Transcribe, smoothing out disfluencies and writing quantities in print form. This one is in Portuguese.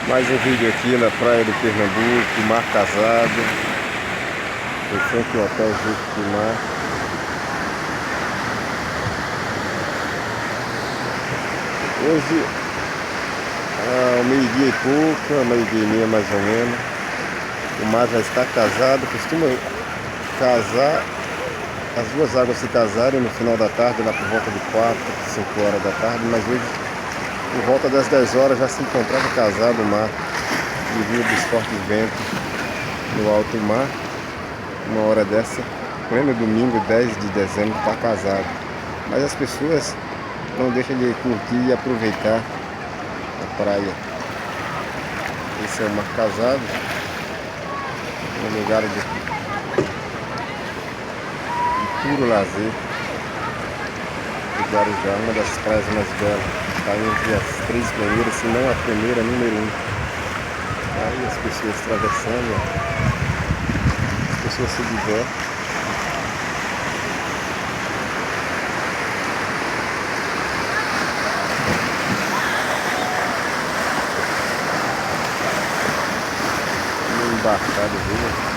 Mais um vídeo aqui na praia do Pernambuco, mar casado. Em frente ao hotel Justo do Mar. Hoje, ao meio-dia e pouco, meio-dia e meia mais ou menos. O mar já está casado, costuma casar, as duas águas se casarem no final da tarde, lá por volta de 4, 5 horas da tarde, mas hoje, por volta das 10 horas, já se encontrava casado o mar, devido dos fortes ventos no alto mar. Uma hora dessa, pleno domingo, 10 de dezembro, está casado. Mas as pessoas não deixam de curtir e aproveitar a praia. Esse é o mar casado, um lugar de puro lazer de Guarujá, uma das praias mais belas. Está entre as 3 primeiras, se não a primeira, número 1. Aí as pessoas atravessando, as pessoas se divertem. Embarcado, viu?